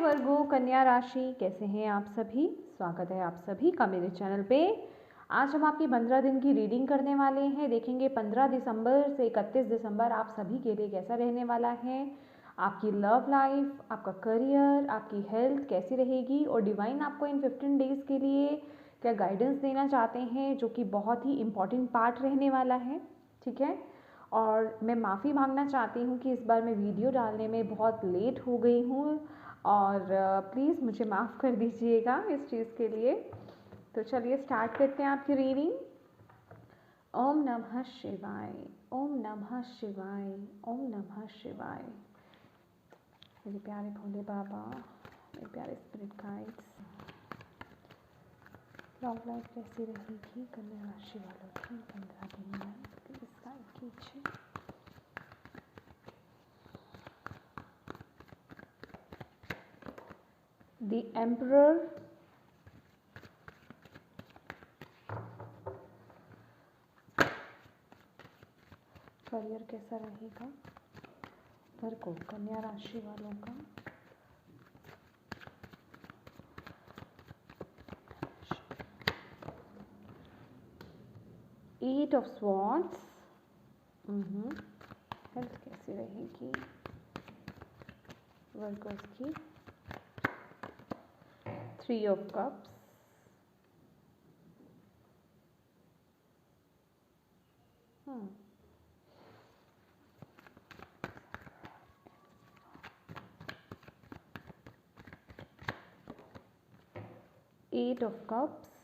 वर्गो कन्या राशि, कैसे हैं आप सभी। स्वागत है आप सभी का मेरे चैनल पे। आज हम आपकी 15 दिन की रीडिंग करने वाले हैं। देखेंगे 15 दिसंबर से 31 दिसंबर आप सभी के लिए कैसा रहने वाला है। आपकी लव लाइफ, आपका करियर, आपकी हेल्थ कैसी रहेगी और डिवाइन आपको इन 15 डेज़ के लिए क्या गाइडेंस देना चाहते हैं, जो कि बहुत ही इम्पॉर्टेंट पार्ट रहने वाला है। ठीक है, और मैं माफ़ी मांगना चाहती हूँ कि इस बार मैं वीडियो डालने में बहुत लेट हो गई हूँ और प्लीज़ मुझे माफ़ कर दीजिएगा इस चीज़ के लिए। तो चलिए स्टार्ट करते हैं आपकी रीडिंग। ओम नमः शिवाय, ओम नमः शिवाय, ओम नमः शिवाय। मेरे प्यारे भोले बाबा, मेरे प्यारे स्पिरिट गाइड्स, लव लाइफ कैसी रहेगी कन्या राशि वालों की 15 दिन में, प्लीज़ गाइड कीजिए। The Emperor, करियर कैसा रहेगा वर्गो कन्या राशि वालों का। एट ऑफ स्वॉर्ड्स, हेल्थ कैसी रहेगी वर्गोस की। 3 of cups, eight of cups,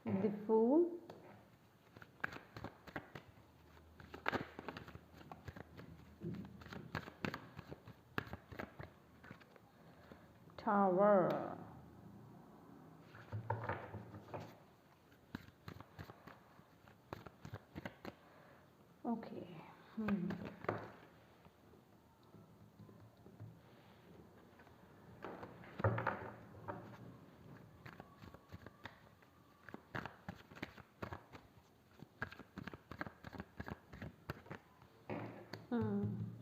the fool, tower. Okay,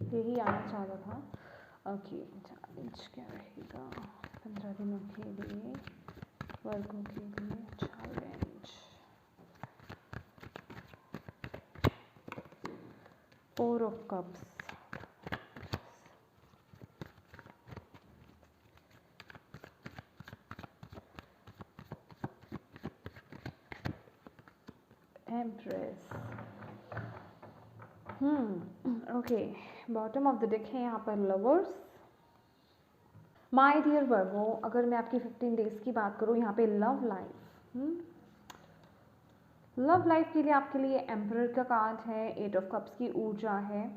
यही आना चाहता था। ओके, चैलेंज क्या रहेगा 15 दिनों के लिए वर्गों के लिए challenge. 4 of cups, empress. Okay, bottom of the deck है यहाँ पर लवर्स। माय डियर वर्गो, अगर मैं आपकी 15 डेज की बात करूँ यहाँ पे लव लाइफ, लव लाइफ के लिए आपके लिए एम्परर का कार्ड है, 8 ऑफ कप्स की ऊर्जा है।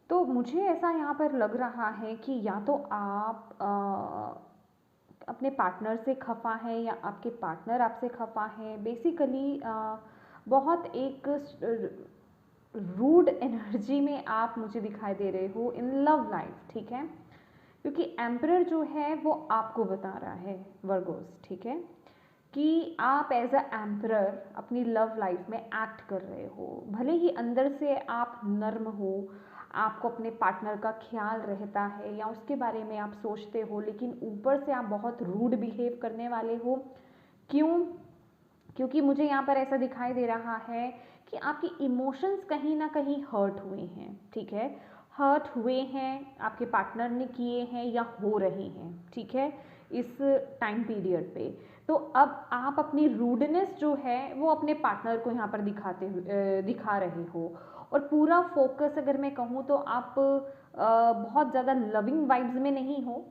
तो मुझे ऐसा यहाँ पर लग रहा है कि या तो आप अपने पार्टनर से खफा है या आपके पार्टनर आपसे खफा है। बेसिकली बहुत एक रूड एनर्जी में आप मुझे दिखाई दे रहे हो इन लव लाइफ। ठीक है, क्योंकि एम्परर जो है वो आपको बता रहा है वर्गोस, ठीक है, कि आप एज अ एम्परर अपनी लव लाइफ में एक्ट कर रहे हो। भले ही अंदर से आप नर्म हो, आपको अपने पार्टनर का ख्याल रहता है या उसके बारे में आप सोचते हो, लेकिन ऊपर से आप बहुत रूड बिहेव करने वाले हो। क्यों? क्योंकि मुझे यहाँ पर ऐसा दिखाई दे रहा है कि आपकी इमोशंस कहीं ना कहीं हर्ट हुए हैं। ठीक है, हर्ट हुए हैं, आपके पार्टनर ने किए हैं या हो रहे हैं। ठीक है, इस टाइम पीरियड पे तो अब आप अपनी रूडनेस जो है वो अपने पार्टनर को यहाँ पर दिखा रहे हो। और पूरा फोकस अगर मैं कहूँ तो आप बहुत ज़्यादा लविंग वाइब्स में नहीं हो।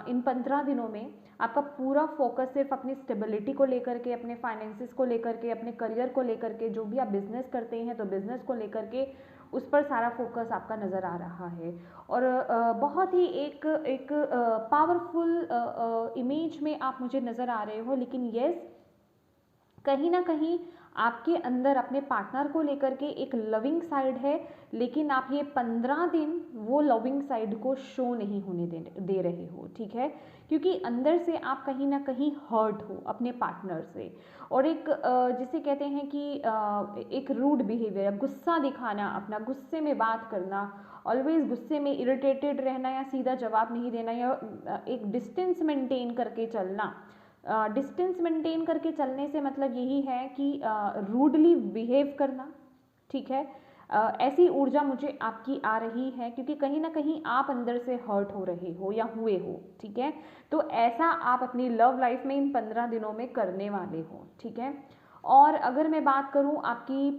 इन 15 दिनों में आपका पूरा फोकस सिर्फ अपनी स्टेबिलिटी को लेकर के, अपने फाइनेंसिस को लेकर के, अपने करियर को लेकर के, जो भी आप बिजनेस करते हैं तो बिजनेस को लेकर के उस पर सारा फोकस आपका नज़र आ रहा है। और बहुत ही एक पावरफुल इमेज में आप मुझे नज़र आ रहे हो। लेकिन यस, कहीं ना कहीं आपके अंदर अपने पार्टनर को लेकर के एक लविंग साइड है, लेकिन आप ये 15 दिन वो लविंग साइड को शो नहीं होने दे रहे हो, ठीक है, क्योंकि अंदर से आप कहीं ना कहीं हर्ट हो अपने पार्टनर से। और एक जिसे कहते हैं कि एक रूड बिहेवियर, गुस्सा दिखाना, अपना गुस्से में बात करना, ऑलवेज गुस्से में इरिटेटेड रहना या सीधा जवाब नहीं देना, या एक डिस्टेंस मेंटेन करके चलना। डिस्टेंस मेंटेन करके चलने से मतलब यही है कि रूडली बिहेव करना, ठीक है। ऐसी ऊर्जा मुझे आपकी आ रही है, क्योंकि कहीं ना कहीं आप अंदर से हर्ट हो रहे हो या हुए हो, ठीक है। तो ऐसा आप अपनी लव लाइफ में इन 15 दिनों में करने वाले हो, ठीक है। और अगर मैं बात करूं आपकी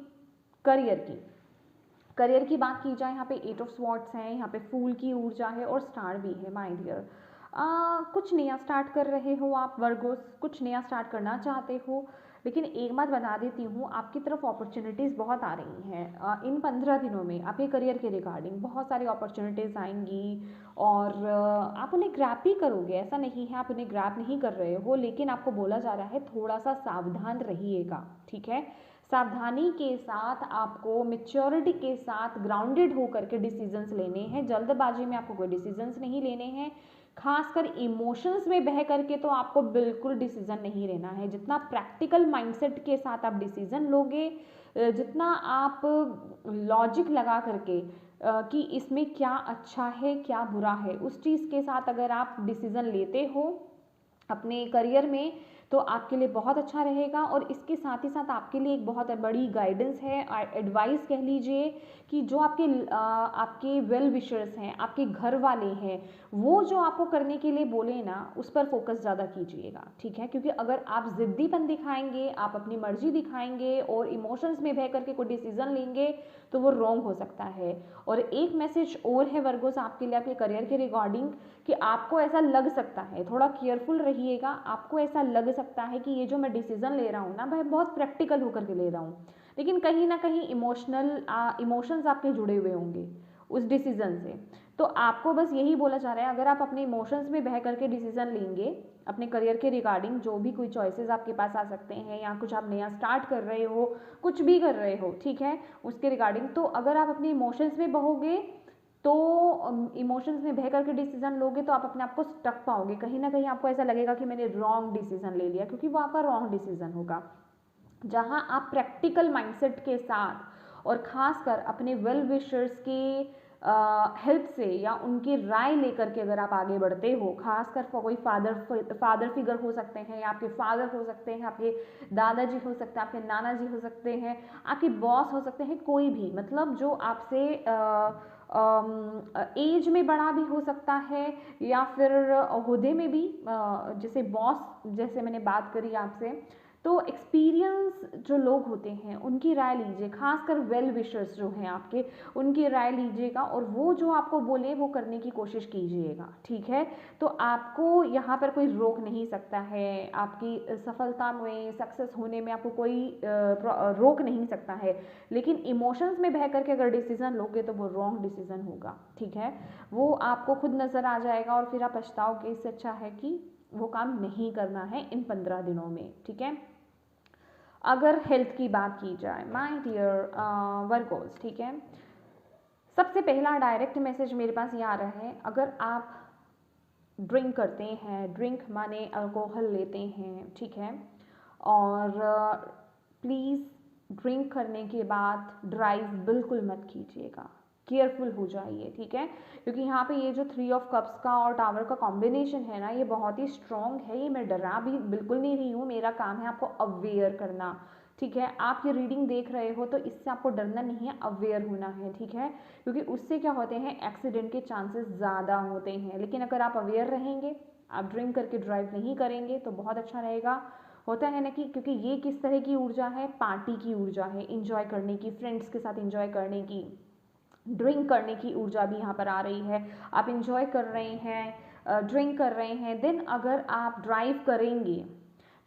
करियर की बात की जाए, यहाँ पे 8 ऑफ स्वॉर्ड्स है, यहाँ पे फूल की ऊर्जा है और स्टार भी है माय डियर। कुछ नया स्टार्ट कर रहे हो आप वर्गोस, कुछ नया स्टार्ट करना चाहते हो, लेकिन एक बात बता देती हूँ, आपकी तरफ अपॉर्चुनिटीज़ बहुत आ रही हैं इन 15 दिनों में। आपके करियर के रिगार्डिंग बहुत सारी अपॉर्चुनिटीज़ आएंगी और आप उन्हें ग्रैप ही करोगे, ऐसा नहीं है आप उन्हें ग्रैप नहीं कर रहे हो, लेकिन आपको बोला जा रहा है थोड़ा सा सावधान रहिएगा, ठीक है। सावधानी के साथ आपको मेच्योरिटी के साथ ग्राउंडेड होकर के डिसीजंस लेने हैं, जल्दबाजी में आपको कोई डिसीजंस नहीं लेने हैं, खासकर इमोशंस में बह करके तो आपको बिल्कुल डिसीजन नहीं लेना है। जितना प्रैक्टिकल माइंडसेट के साथ आप डिसीजन लोगे, जितना आप लॉजिक लगा करके कि इसमें क्या अच्छा है क्या बुरा है, उस चीज़ के साथ अगर आप डिसीजन लेते हो अपने करियर में, तो आपके लिए बहुत अच्छा रहेगा। और इसके साथ ही साथ आपके लिए एक बहुत बड़ी गाइडेंस है, एडवाइस कह लीजिए, कि जो आपके वेल विशर्स हैं, आपके घर वाले हैं, वो जो आपको करने के लिए बोले ना, उस पर फोकस ज़्यादा कीजिएगा, ठीक है। क्योंकि अगर आप ज़िद्दीपन दिखाएंगे, आप अपनी मर्जी दिखाएंगे और इमोशंस में बह करके कोई डिसीजन लेंगे, तो वो रॉन्ग हो सकता है। और एक मैसेज और है वर्गोस आपके लिए आपके करियर के रिगार्डिंग, कि आपको ऐसा लग सकता है, थोड़ा केयरफुल रहिएगा, आपको ऐसा लग सकता है कि ये जो मैं डिसीजन ले रहा हूँ ना, मैं बहुत प्रैक्टिकल होकर के ले रहा हूँ, लेकिन कहीं ना कहीं इमोशंस आपके जुड़े हुए होंगे उस डिसीजन से। तो आपको बस यही बोला जा रहा है, अगर आप अपने इमोशंस में बह करके डिसीजन लेंगे अपने करियर के रिगार्डिंग, जो भी कोई चॉइसेस आपके पास आ सकते हैं, या कुछ आप नया स्टार्ट कर रहे हो, कुछ भी कर रहे हो, ठीक है, उसके रिगार्डिंग, तो अगर आप अपने इमोशंस में बहोगे, तो इमोशंस में बह करके डिसीजन लोगे, तो आप अपने आप को स्टक पाओगे, कहीं ना कहीं आपको ऐसा लगेगा कि मैंने रॉन्ग डिसीजन ले लिया, क्योंकि वो आपका रॉन्ग डिसीजन होगा। जहां आप प्रैक्टिकल माइंडसेट के साथ और खासकर अपने वेल विशर्स के हेल्प से या उनकी राय लेकर के अगर आप आगे बढ़ते हो, खासकर कोई फादर फिगर हो सकते हैं, या आपके फादर हो सकते हैं, आपके दादाजी हो सकते हैं, आपके नाना जी हो सकते हैं, आपके बॉस हो सकते हैं, कोई भी, मतलब जो आपसे एज में बड़ा भी हो सकता है, या फिर ओहदे में भी, जैसे बॉस, जैसे मैंने बात करी आपसे, तो एक्सपीरियंस जो लोग होते हैं उनकी राय लीजिए, खासकर वेल विशर्स जो हैं आपके, उनकी राय लीजिएगा, और वो जो आपको बोले वो करने की कोशिश कीजिएगा, ठीक है। तो आपको यहाँ पर कोई रोक नहीं सकता है, आपकी सफलता में, सक्सेस होने में आपको कोई रोक नहीं सकता है, लेकिन इमोशंस में बह करके अगर डिसीजन लोगे तो वो रॉन्ग डिसीजन होगा, ठीक है। वो आपको खुद नज़र आ जाएगा और फिर आप पछताओगे। इससे अच्छा है कि वो काम नहीं करना है इन 15 दिनों में, ठीक है। अगर हेल्थ की बात की जाए माय डियर वर्गोस, ठीक है, सबसे पहला डायरेक्ट मैसेज मेरे पास ये आ रहा है, अगर आप ड्रिंक करते हैं, ड्रिंक माने अल्कोहल लेते हैं, ठीक है, और प्लीज़ ड्रिंक करने के बाद ड्राइव बिल्कुल मत कीजिएगा, केयरफुल हो जाइए, ठीक है। क्योंकि यहाँ पे ये जो 3 ऑफ कप्स का और टावर का कॉम्बिनेशन है ना, ये बहुत ही स्ट्रॉन्ग है, ये मैं डरा भी बिल्कुल नहीं रही हूँ, मेरा काम है आपको अवेयर करना, ठीक है। आप ये रीडिंग देख रहे हो तो इससे आपको डरना नहीं है, अवेयर होना है, ठीक है। क्योंकि उससे क्या होते हैं, एक्सीडेंट के चांसेस ज़्यादा होते हैं, लेकिन अगर आप अवेयर रहेंगे, आप ड्रिंक करके ड्राइव नहीं करेंगे, तो बहुत अच्छा रहेगा। होता है ना कि क्योंकि ये किस तरह की ऊर्जा है, पार्टी की ऊर्जा है, इंजॉय करने की, फ्रेंड्स के साथ इंजॉय करने की, ड्रिंक करने की ऊर्जा भी यहाँ पर आ रही है। आप इंजॉय कर रहे हैं, ड्रिंक कर रहे हैं, देन अगर आप ड्राइव करेंगे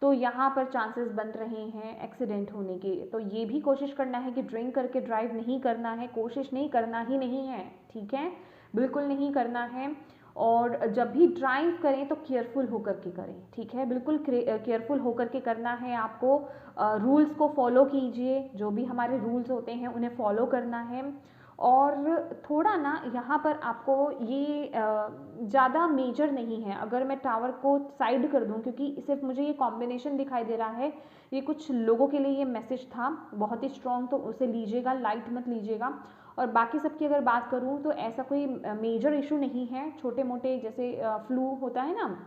तो यहाँ पर चांसेस बन रहे हैं एक्सीडेंट होने के। तो ये भी कोशिश करना है कि ड्रिंक करके ड्राइव नहीं करना है, कोशिश नहीं करना ही नहीं है, ठीक है, बिल्कुल नहीं करना है। और जब भी ड्राइव करें तो केयरफुल होकर के करें, ठीक है, बिल्कुल केयरफुल होकर के करना है आपको। रूल्स को फॉलो कीजिए, जो भी हमारे रूल्स होते हैं उन्हें फॉलो करना है। और थोड़ा ना यहाँ पर आपको ये ज़्यादा मेजर नहीं है अगर मैं टावर को साइड कर दूँ, क्योंकि सिर्फ मुझे ये कॉम्बिनेशन दिखाई दे रहा है, ये कुछ लोगों के लिए ये मैसेज था बहुत ही स्ट्रॉन्ग, तो उसे लीजिएगा, लाइट मत लीजिएगा। और बाकी सबकी अगर बात करूँ तो ऐसा कोई मेजर इशू नहीं है, छोटे मोटे जैसे फ्लू होता है ना,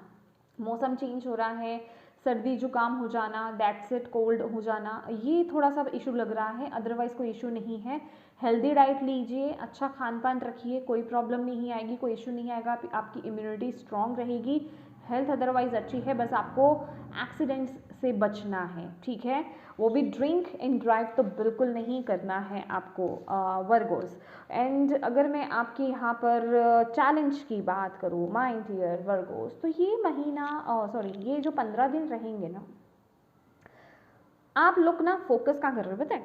मौसम चेंज हो रहा है, सर्दी जुकाम हो जाना, दैट्स इट, कोल्ड हो जाना, ये थोड़ा सा इशू लग रहा है, अदरवाइज़ कोई इशू नहीं है। हेल्दी डाइट लीजिए, अच्छा खान पान रखिए, कोई प्रॉब्लम नहीं आएगी, कोई इशू नहीं आएगा, आपकी इम्यूनिटी स्ट्रॉन्ग रहेगी, हेल्थ अदरवाइज अच्छी है, बस आपको एक्सीडेंट्स से बचना है, ठीक है। वो भी ड्रिंक एंड ड्राइव तो बिल्कुल नहीं करना है आपको वर्गोस। एंड अगर मैं आपके यहाँ पर चैलेंज की बात करूँ माय डियर वर्गोस, तो ये महीना ये जो 15 दिन रहेंगे ना, आप लोग ना फोकस क्या कर रहे हो बताएं,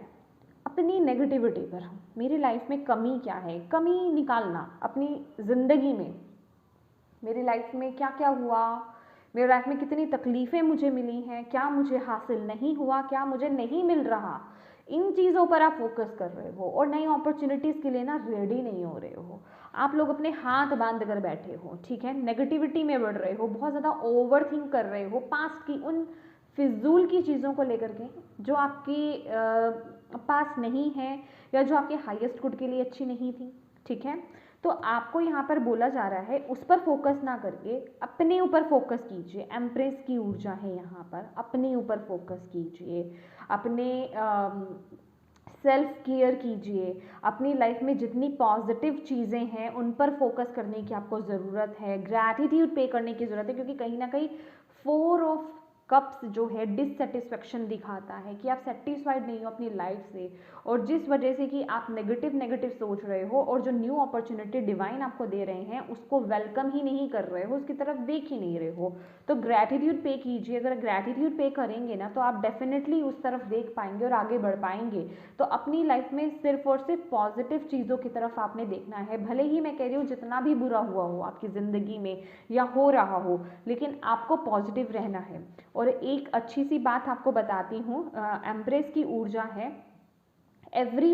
अपनी नेगेटिविटी पर। मेरी लाइफ में कमी क्या है, कमी निकालना अपनी ज़िंदगी में, मेरी लाइफ में क्या क्या हुआ, मेरी लाइफ में कितनी तकलीफ़ें मुझे मिली हैं, क्या मुझे हासिल नहीं हुआ, क्या मुझे नहीं मिल रहा, इन चीज़ों पर आप फोकस कर रहे हो और नई अपॉर्चुनिटीज़ के लिए ना रेडी नहीं हो रहे हो। आप लोग अपने हाथ बांध कर बैठे हो, ठीक है, नेगेटिविटी में बढ़ रहे हो, बहुत ज़्यादा ओवर थिंक कर रहे हो पास्ट की उन फिजूल की चीज़ों को लेकर के जो आपके पास नहीं है, या जो आपके हाईएस्ट गुड के लिए अच्छी नहीं थी, ठीक है। तो आपको यहाँ पर बोला जा रहा है उस पर फोकस ना करके अपने ऊपर फोकस कीजिए। एम्प्रेस की ऊर्जा है यहाँ पर, अपने ऊपर फोकस कीजिए, अपने सेल्फ केयर कीजिए, अपनी लाइफ में जितनी पॉजिटिव चीज़ें हैं उन पर फोकस करने की आपको ज़रूरत है, ग्रैटिट्यूड पे करने की ज़रूरत है, क्योंकि कहीं ना कहीं 4 ऑफ कप्स जो है डिससेटिस्फेक्शन दिखाता है कि आप सेटिस्फाइड नहीं हो अपनी लाइफ से, और जिस वजह से कि आप नेगेटिव सोच रहे हो और जो न्यू अपॉर्चुनिटी डिवाइन आपको दे रहे हैं उसको वेलकम ही नहीं कर रहे हो, उसकी तरफ देख ही नहीं रहे हो। तो ग्रैटिट्यूड पे कीजिए, अगर ग्रैटिट्यूड पे करेंगे ना तो आप डेफिनेटली उस तरफ देख पाएंगे और आगे बढ़ पाएंगे। तो अपनी लाइफ में सिर्फ और सिर्फ पॉजिटिव चीज़ों की तरफ आपने देखना है, भले ही मैं कह रही हूँ जितना भी बुरा हुआ हो आपकी ज़िंदगी में या हो रहा हो, लेकिन आपको पॉजिटिव रहना है। और एक अच्छी सी बात आपको बताती हूँ, एम्प्रेस की ऊर्जा है, एवरी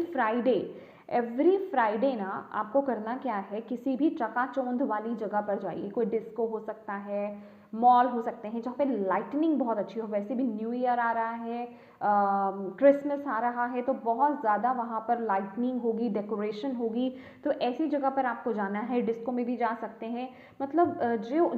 फ्राइडे ना आपको करना क्या है, किसी भी चकाचौंध वाली जगह पर जाइए, कोई डिस्को हो सकता है, मॉल हो सकते हैं जहाँ पे लाइटनिंग बहुत अच्छी हो, वैसे भी न्यू ईयर आ रहा है, क्रिसमस आ रहा है, तो बहुत ज़्यादा वहाँ पर लाइटनिंग होगी, डेकोरेशन होगी, तो ऐसी जगह पर आपको जाना है। डिस्को में भी जा सकते हैं, मतलब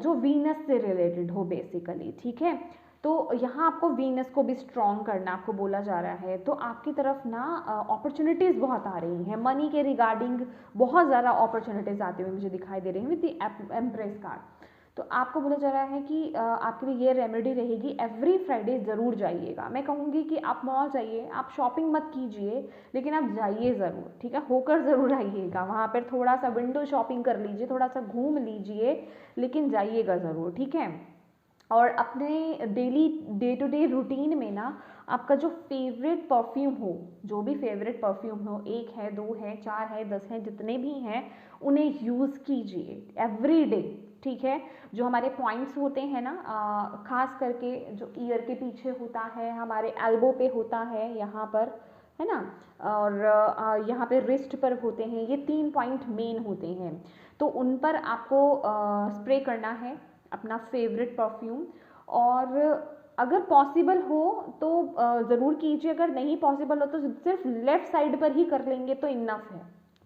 जो वीनस से रिलेटेड हो बेसिकली, ठीक है। तो यहाँ आपको वीनस को भी स्ट्रॉन्ग करना आपको बोला जा रहा है, तो आपकी तरफ ना अपॉर्चुनिटीज़ बहुत आ रही हैं, मनी के रिगार्डिंग बहुत ज़्यादा अपॉर्चुनिटीज़ आती हुई मुझे दिखाई दे रही हैं विद द एम्प्रेस कार्ड। तो आपको बोला जा रहा है कि आपके लिए ये रेमेडी रहेगी, एवरी फ्राइडे ज़रूर जाइएगा। मैं कहूँगी कि आप मॉल जाइए, आप शॉपिंग मत कीजिए, लेकिन आप जाइए ज़रूर, ठीक है, होकर ज़रूर आइएगा, वहाँ पर थोड़ा सा विंडो शॉपिंग कर लीजिए, थोड़ा सा घूम लीजिए, लेकिन जाइएगा ज़रूर, ठीक है। और अपने daily day to day routine में ना आपका जो फेवरेट परफ्यूम हो, जो भी फेवरेट परफ्यूम हो, 1 है, 2 है, 4 है, 10 है, जितने भी हैं उन्हें यूज़ कीजिए एवरी डे, ठीक है। जो हमारे पॉइंट्स होते हैं ना, खास करके जो ईयर के पीछे होता है, हमारे एल्बो पे होता है, यहाँ पर है ना, और यहाँ पे रिस्ट पर होते हैं, ये 3 पॉइंट मेन होते हैं, तो उन पर आपको स्प्रे करना है अपना फेवरेट परफ्यूम। और अगर पॉसिबल हो तो ज़रूर कीजिए, अगर नहीं पॉसिबल हो तो सिर्फ लेफ़्ट साइड पर ही कर लेंगे तो इनफ है,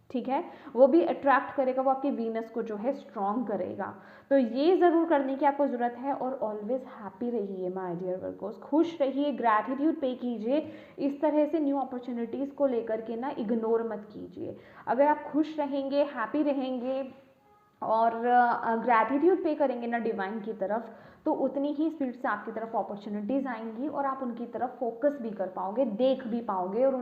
ठीक है। वो भी अट्रैक्ट करेगा, वो आपके वीनस को जो है स्ट्रॉन्ग करेगा, तो ये ज़रूर करने की आपको ज़रूरत है। और ऑलवेज हैप्पी रहिए माय डियर वर्गोस, खुश रहिए, ग्रैटिट्यूड पे कीजिए, इस तरह से न्यू अपॉर्चुनिटीज़ को लेकर के ना इग्नोर मत कीजिए। अगर आप खुश रहेंगे, हैप्पी रहेंगे और ग्रैटिट्यूड पे करेंगे ना डिवाइन की तरफ, तो उतनी ही स्पीड से आपकी तरफ अपॉर्चुनिटीज़ आएंगी और आप उनकी तरफ फोकस भी कर पाओगे, देख भी पाओगे और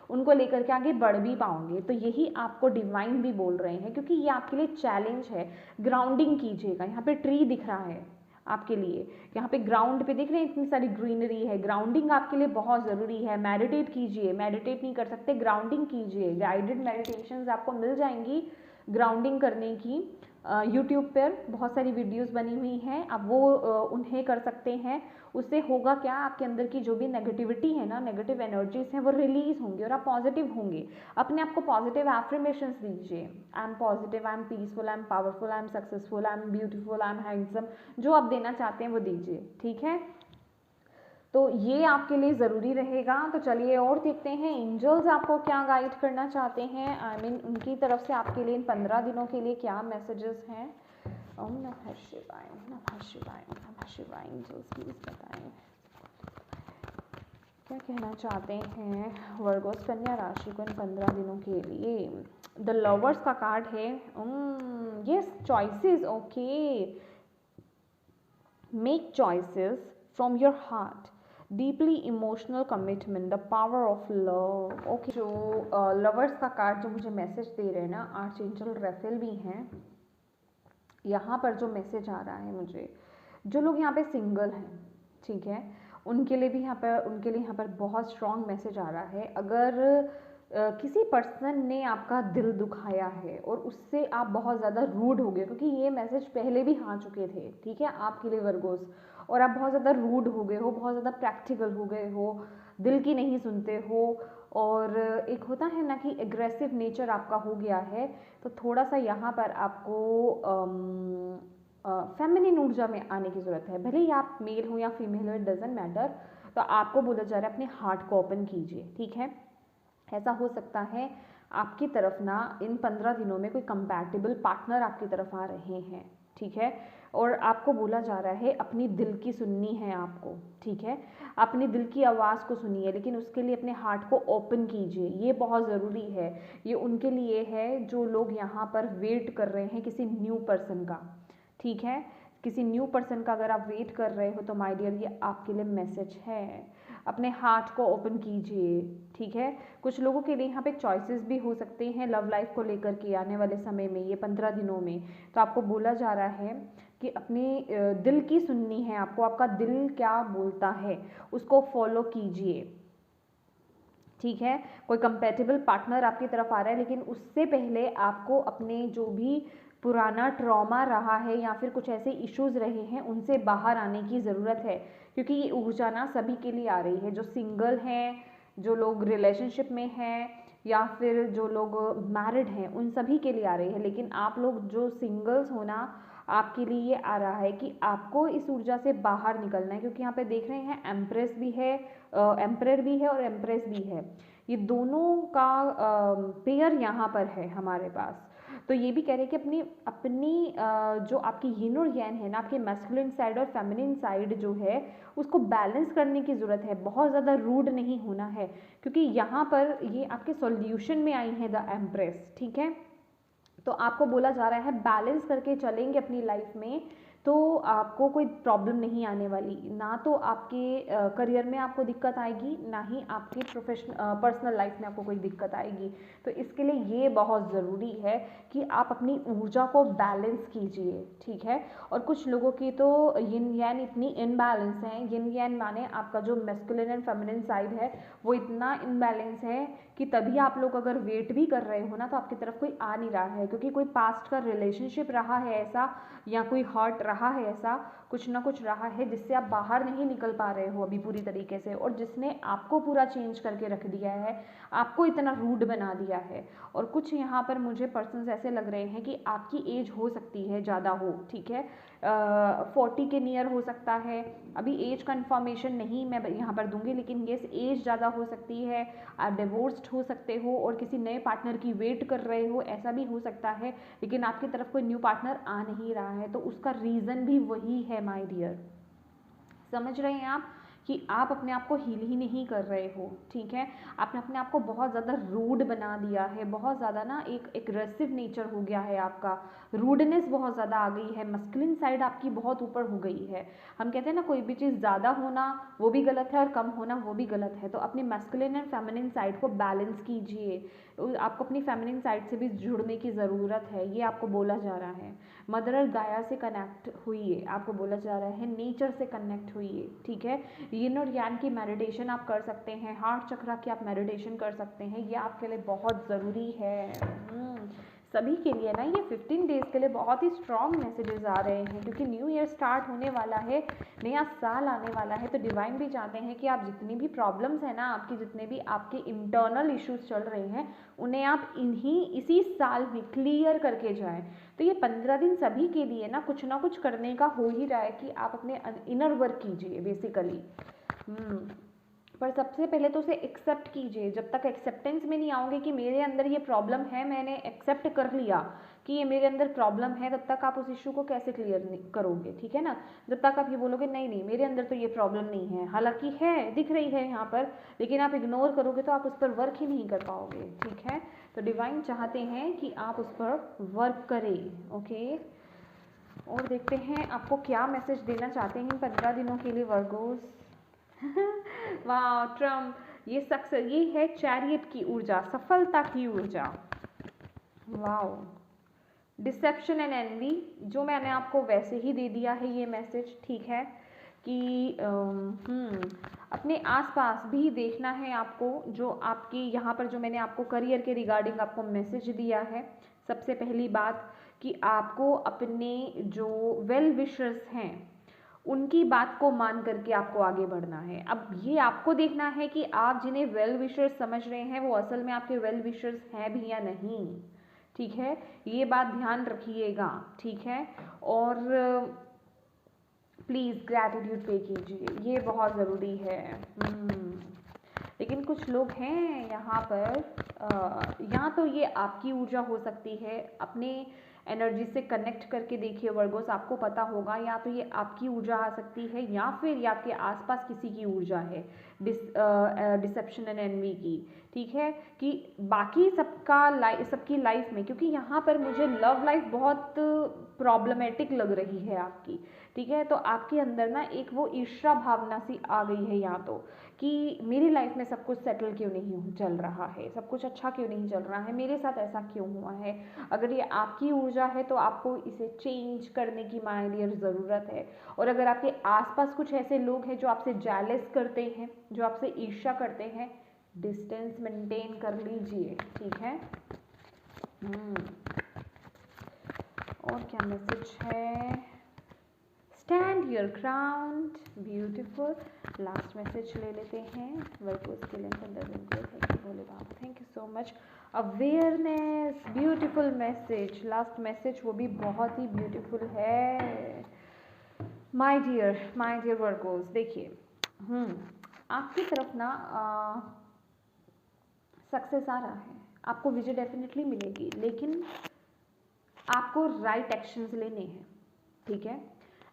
उनको लेकर के आगे बढ़ भी पाओगे। तो यही आपको डिवाइन भी बोल रहे हैं, क्योंकि ये आपके लिए चैलेंज है। ग्राउंडिंग कीजिएगा, यहाँ पे ट्री दिख रहा है आपके लिए, यहाँ पे ग्राउंड पे देख रहे हैं इतनी सारी ग्रीनरी है, ग्राउंडिंग आपके लिए बहुत ज़रूरी है। मेडिटेट कीजिए, मेडिटेट नहीं कर सकते ग्राउंडिंग कीजिए, गाइडेड मेडिटेशंस आपको मिल जाएंगी ग्राउंडिंग करने की। यूट्यूब पर बहुत सारी वीडियोस बनी हुई हैं, आप वो उन्हें कर सकते हैं। उससे होगा क्या, आपके अंदर की जो भी नेगेटिविटी है ना, नेगेटिव एनर्जीज हैं वो रिलीज होंगी और आप पॉजिटिव होंगे। अपने आप को पॉजिटिव एफर्मेशंस दीजिए, I am positive, I am peaceful, I am powerful, I am successful, I am beautiful, I am handsome, जो आप देना चाहते हैं वो दीजिए, ठीक है। तो ये आपके लिए ज़रूरी रहेगा। तो चलिए और देखते हैं एंजल्स आपको क्या गाइड करना चाहते हैं, आई मीन उनकी तरफ से आपके लिए इन 15 दिनों के लिए क्या मैसेजेस हैं। ओम नमः शिवाय, ओम नमः शिवाय, ओम नमः शिवाय। एंजल्स प्लीज बताएं क्या कहना चाहते हैं वर्गोस कन्या राशि को इन 15 दिनों के लिए। द लवर्स का कार्ड है, yes choices, okay, make choices from your heart, deeply emotional commitment, the power of love, okay. जो लवर्स का कार्ड जो मुझे मैसेज दे रहे हैं ना, आर्चएंजल राफेल भी हैं यहाँ पर। जो मैसेज आ रहा है मुझे, जो लोग यहाँ पे सिंगल हैं, ठीक है, उनके लिए भी यहाँ पर बहुत स्ट्रॉन्ग मैसेज आ रहा है। अगर किसी पर्सन ने आपका दिल दुखाया है और उससे आप बहुत ज़्यादा रूड हो गए, क्योंकि ये मैसेज पहले भी आ चुके थे, ठीक है, आपके लिए वर्गोस, और आप बहुत ज़्यादा रूड हो गए हो, बहुत ज़्यादा प्रैक्टिकल हो गए हो, दिल की नहीं सुनते हो, और एक होता है ना कि एग्रेसिव नेचर आपका हो गया है। तो थोड़ा सा यहाँ पर आपको फेमिनिन ऊर्जा में आने की ज़रूरत है। भले ही आप मेल हो या फीमेल हो, इट डजेंट मैटर। तो आपको बोला जा रहा है अपने हार्ट को ओपन कीजिए, ठीक है। ऐसा हो सकता है आपकी तरफ ना इन 15 दिनों में कोई कंपैटिबल पार्टनर आपकी तरफ आ रहे हैं, ठीक है, और आपको बोला जा रहा है अपनी दिल की सुननी है आपको, ठीक है, अपनी दिल की आवाज़ को सुनिए, लेकिन उसके लिए अपने हार्ट को ओपन कीजिए, ये बहुत ज़रूरी है। ये उनके लिए है जो लोग यहाँ पर वेट कर रहे हैं किसी न्यू पर्सन का, ठीक है, किसी न्यू पर्सन का अगर आप वेट कर रहे हो तो माय डियर ये आपके लिए मैसेज है। अपने हार्ट को ओपन कीजिए, ठीक है। कुछ लोगों के लिए यहाँ पे चॉइसेस भी हो सकते हैं लव लाइफ को लेकर के आने वाले समय में, ये 15 दिनों में। तो आपको बोला जा रहा है कि अपने दिल की सुननी है आपको, आपका दिल क्या बोलता है उसको फॉलो कीजिए, ठीक है। कोई कंपेटेबल पार्टनर आपकी तरफ आ रहा है, लेकिन उससे पहले आपको अपने जो भी पुराना ट्रॉमा रहा है या फिर कुछ ऐसे इश्यूज रहे हैं उनसे बाहर आने की ज़रूरत है, क्योंकि ये ऊर्जा ना सभी के लिए आ रही है, जो सिंगल हैं, जो लोग रिलेशनशिप में हैं, या फिर जो लोग मैरिड हैं, उन सभी के लिए आ रही है। लेकिन आप लोग जो सिंगल्स हो ना, आपके लिए ये आ रहा है कि आपको इस ऊर्जा से बाहर निकलना है, क्योंकि यहाँ पे देख रहे हैं एम्प्रेस भी है, एम्परर भी है और एम्प्रेस भी है, ये दोनों का पेयर यहाँ पर है हमारे पास। तो ये भी कह रहे हैं कि अपनी अपनी जो आपकी यिन और यान है ना, आपके मैस्कुलिन साइड और फेमिनिन साइड जो है उसको बैलेंस करने की ज़रूरत है। बहुत ज़्यादा रूड नहीं होना है, क्योंकि यहाँ पर ये आपके सॉल्यूशन में आई है द एम्प्रेस, ठीक है। तो आपको बोला जा रहा है बैलेंस करके चलेंगे अपनी लाइफ में तो आपको कोई प्रॉब्लम नहीं आने वाली, ना तो आपके करियर में आपको दिक्कत आएगी, ना ही आपकी पर्सनल लाइफ में आपको कोई दिक्कत आएगी। तो इसके लिए ये बहुत ज़रूरी है कि आप अपनी ऊर्जा को बैलेंस कीजिए, ठीक है। और कुछ लोगों की तो यिन यान इतनी इनबैलेंस है, यिन यान माने आपका जो मैस्कुलिन एंड फेमिनिन साइड है वो इतना इनबैलेंस है कि तभी आप लोग अगर वेट भी कर रहे हो ना तो आपकी तरफ कोई आ नहीं रहा है, क्योंकि कोई पास्ट का रिलेशनशिप रहा है ऐसा, या कोई हर्ट रहा है ऐसा, कुछ ना कुछ रहा है जिससे आप बाहर नहीं निकल पा रहे हो अभी पूरी तरीके से, और जिसने आपको पूरा चेंज करके रख दिया है, आपको इतना रूड बना दिया है। और कुछ यहाँ पर मुझे पर्सन्स ऐसे लग रहे हैं कि आपकी एज हो सकती है ज़्यादा हो, ठीक है, 40 के नियर हो सकता है। अभी एज कन्फर्मेशन नहीं मैं यहाँ पर दूंगी, लेकिन येस एज ज़्यादा हो सकती है। आप डिवोर्स्ड हो सकते हो और किसी नए पार्टनर की वेट कर रहे हो, ऐसा भी हो सकता है, लेकिन आपकी तरफ कोई न्यू पार्टनर आ नहीं रहा है। तो उसका रीज़न भी वही है माय डियर, समझ रहे हैं आप कि आप अपने आप को हील ही नहीं कर रहे हो, ठीक है। आपने अपने आप को बहुत ज़्यादा रूड बना दिया है, बहुत ज़्यादा ना एक एग्रेसिव नेचर हो गया है आपका, रूडनेस बहुत ज़्यादा आ गई है, मस्कुलिन साइड आपकी बहुत ऊपर हो गई है। हम कहते हैं ना कोई भी चीज़ ज़्यादा होना वो भी गलत है और कम होना वो भी गलत है। तो अपनी मस्कुलिन एंड फेमिनिन साइड को बैलेंस कीजिए, आपको अपनी फेमिनिन साइड से भी जुड़ने की ज़रूरत है, ये आपको बोला जा रहा है। मदर और गाया से कनेक्ट हुई, आपको बोला जा रहा है नेचर से कनेक्ट हुई, ठीक है। यिन और यान की मेडिटेशन आप कर सकते हैं, हार्ट चक्रा की आप मेडिटेशन कर सकते हैं, ये आपके लिए बहुत ज़रूरी है। सभी के लिए ना ये 15 डेज़ के लिए बहुत ही स्ट्रॉन्ग मैसेजेस आ रहे हैं, क्योंकि न्यू ईयर स्टार्ट होने वाला है, नया साल आने वाला है। तो डिवाइन भी चाहते हैं कि आप जितनी भी प्रॉब्लम्स हैं ना आपकी, जितने भी आपके इंटरनल इश्यूज चल रहे हैं, उन्हें आप इसी साल में क्लियर करके जाएं। तो ये 15 दिन सभी के लिए ना कुछ करने का हो ही रहा है कि आप अपने इनर वर्क कीजिए बेसिकली। पर सबसे पहले तो उसे एक्सेप्ट कीजिए। जब तक एक्सेप्टेंस में नहीं आओगे कि मेरे अंदर ये प्रॉब्लम है, मैंने एक्सेप्ट कर लिया कि ये मेरे अंदर प्रॉब्लम है, तब तक आप उस इशू को कैसे क्लियर करोगे, ठीक है ना। जब तक आप ये बोलोगे नहीं नहीं मेरे अंदर तो ये प्रॉब्लम नहीं है, हालांकि है, दिख रही है यहाँ पर, लेकिन आप इग्नोर करोगे तो आप उस पर वर्क ही नहीं कर पाओगे, ठीक है। तो डिवाइन चाहते हैं कि आप उस पर वर्क करें, ओके। और देखते हैं आपको क्या मैसेज देना चाहते हैं 15 दिनों के लिए वर्गोस। वाह ट्रम्प, ये सक्सेस, ये है चैरियट की ऊर्जा, सफलता की ऊर्जा। वाओ, डिसेप्शन एंड एनवी, जो मैंने आपको वैसे ही दे दिया है ये मैसेज, ठीक है, कि अपने आसपास भी देखना है आपको। जो आपकी यहाँ पर जो मैंने आपको करियर के रिगार्डिंग आपको मैसेज दिया है, सबसे पहली बात कि आपको अपने जो वेल विशर्स हैं उनकी बात को मान करके आपको आगे बढ़ना है। अब ये आपको देखना है कि आप जिन्हें वेल विशर्स समझ रहे हैं वो असल में आपके वेल विशर्स हैं भी या नहीं, ठीक है, ये बात ध्यान रखिएगा, ठीक है। और प्लीज़ ग्रैटिट्यूड पे कीजिए, ये बहुत ज़रूरी है। लेकिन कुछ लोग हैं यहाँ पर, या तो ये आपकी ऊर्जा हो सकती है, अपने एनर्जी से कनेक्ट करके देखिए वर्गोस, आपको पता होगा, या तो ये आपकी ऊर्जा आ सकती है या फिर ये आपके आसपास किसी की ऊर्जा है, डिसेप्शन एंड एनवी की, ठीक है। कि बाकी सबकी लाइफ में, क्योंकि यहाँ पर मुझे लव लाइफ बहुत प्रॉब्लमेटिक लग रही है आपकी, ठीक है। तो आपके अंदर ना एक वो ईर्ष्या भावना सी आ गई है, या तो कि मेरी लाइफ में सब कुछ सेटल क्यों नहीं चल रहा है, सब कुछ अच्छा क्यों नहीं चल रहा है, मेरे साथ ऐसा क्यों हुआ है। अगर ये आपकी ऊर्जा है तो आपको इसे चेंज करने की माय डियर ज़रूरत है। और अगर आपके आसपास कुछ ऐसे लोग हैं जो आपसे जेलस करते हैं, जो आपसे ईर्ष्या करते हैं, डिस्टेंस मेंटेन कर लीजिए, ठीक है। और क्या मैसेज है, stand your ground, beautiful. Last message ले लेते हैं वर्गोस के लिए, 15 दिन के लिए। Thank you Bhole Baba, thank you so much. Awareness, beautiful message, last message वो भी बहुत ही ब्यूटीफुल है। माय डियर वर्गोस, देखिए आपकी तरफ ना सक्सेस आ रहा है, आपको विजय डेफिनेटली मिलेगी, लेकिन आपको राइट एक्शंस लेने हैं, ठीक है।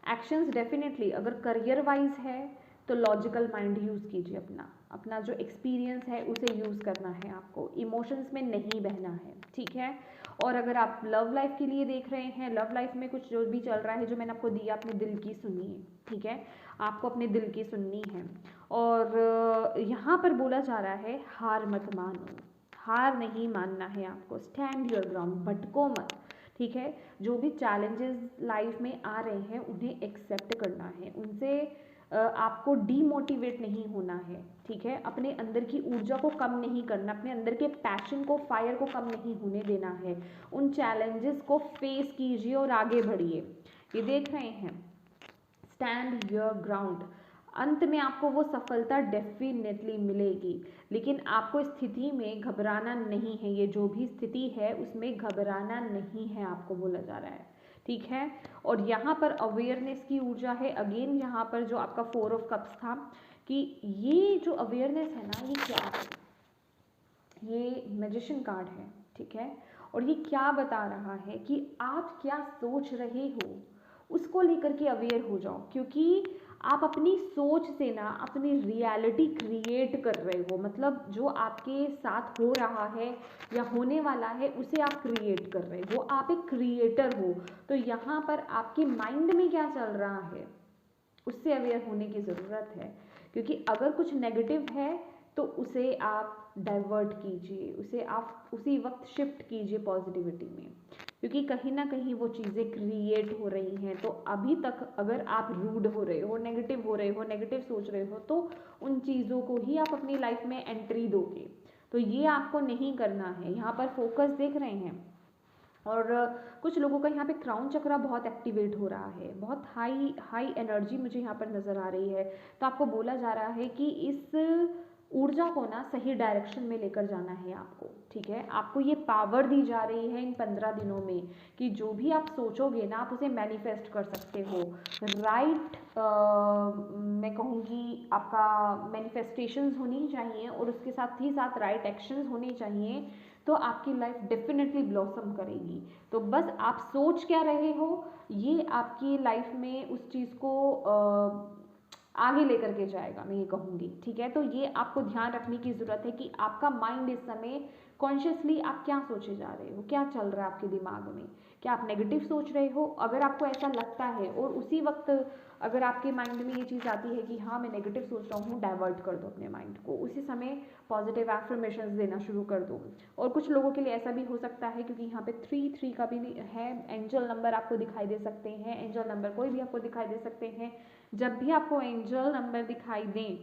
एक्शंस डेफिनेटली, अगर करियर वाइज है तो लॉजिकल माइंड यूज़ कीजिए, अपना जो एक्सपीरियंस है उसे यूज़ करना है आपको, इमोशंस में नहीं बहना है, ठीक है। और अगर आप लव लाइफ के लिए देख रहे हैं, लव लाइफ में कुछ जो भी चल रहा है, जो मैंने आपको दिया, अपने दिल की सुनिए, ठीक है, आपको अपने दिल की सुननी है। और यहाँ पर बोला जा रहा है हार मत मानो, हार नहीं मानना है आपको, स्टैंड योर ग्राउंड, भटको मत, ठीक है। जो भी चैलेंजेस लाइफ में आ रहे हैं उन्हें एक्सेप्ट करना है, उनसे आपको डीमोटिवेट नहीं होना है, ठीक है। अपने अंदर की ऊर्जा को कम नहीं करना, अपने अंदर के पैशन को, फायर को कम नहीं होने देना है। उन चैलेंजेस को फेस कीजिए और आगे बढ़िए। ये देख रहे हैं, स्टैंड योर ग्राउंड, अंत में आपको वो सफलता डेफिनेटली मिलेगी, लेकिन आपको स्थिति में घबराना नहीं है। ये जो भी स्थिति है उसमें घबराना नहीं है, आपको बोला जा रहा है, ठीक है। और यहाँ पर अवेयरनेस की ऊर्जा है, अगेन यहाँ पर जो आपका 4 ऑफ कप्स था, कि ये जो अवेयरनेस है ना, ये क्या है, ये मैजिशियन कार्ड है, ठीक है। और ये क्या बता रहा है कि आप क्या सोच रहे हो उसको लेकर के अवेयर हो जाओ, क्योंकि आप अपनी सोच से ना अपनी रियलिटी क्रिएट कर रहे हो, मतलब जो आपके साथ हो रहा है या होने वाला है उसे आप क्रिएट कर रहे हो, आप एक क्रिएटर हो। तो यहाँ पर आपके माइंड में क्या चल रहा है उससे अवेयर होने की ज़रूरत है, क्योंकि अगर कुछ नेगेटिव है तो उसे आप डाइवर्ट कीजिए, उसे आप उसी वक्त शिफ्ट कीजिए पॉजिटिविटी में, क्योंकि कहीं ना कहीं वो चीज़ें क्रिएट हो रही हैं। तो अभी तक अगर आप रूड हो रहे हो, नेगेटिव हो रहे हो, नेगेटिव सोच रहे हो, तो उन चीज़ों को ही आप अपनी लाइफ में एंट्री दोगे। तो ये आपको नहीं करना है। यहाँ पर फोकस देख रहे हैं, और कुछ लोगों का यहाँ पे क्राउन चक्रा बहुत एक्टिवेट हो रहा है, बहुत हाई हाई एनर्जी मुझे यहाँ पर नज़र आ रही है। तो आपको बोला जा रहा है कि इस ऊर्जा को ना सही डायरेक्शन में लेकर जाना है आपको, ठीक है। आपको ये पावर दी जा रही है इन 15 दिनों में कि जो भी आप सोचोगे ना आप उसे मैनिफेस्ट कर सकते हो। राइट, मैं कहूँगी आपका मैनिफेस्टेशंस होनी चाहिए और उसके साथ ही साथ राइट एक्शंस होने चाहिए, तो आपकी लाइफ डेफिनेटली ब्लॉसम करेगी। तो बस आप सोच क्या रहे हो, ये आपकी लाइफ में उस चीज़ को आगे लेकर के जाएगा, मैं ये कहूँगी, ठीक है। तो ये आपको ध्यान रखने की ज़रूरत है कि आपका माइंड इस समय कॉन्शियसली आप क्या सोचे जा रहे हो, क्या चल रहा है आपके दिमाग में, क्या आप नेगेटिव सोच रहे हो। अगर आपको ऐसा लगता है और उसी वक्त अगर आपके माइंड में ये चीज़ आती है कि हाँ मैं नेगेटिव सोच रहा हूँ, डाइवर्ट कर दो अपने माइंड को, उसी समय पॉजिटिव एफर्मेशंस देना शुरू कर दो। और कुछ लोगों के लिए ऐसा भी हो सकता है, क्योंकि यहाँ पे 3 का भी है, एंजल नंबर आपको दिखाई दे सकते हैं, एंजल नंबर कोई भी आपको दिखाई दे सकते हैं। जब भी आपको एंजल नंबर दिखाई दें,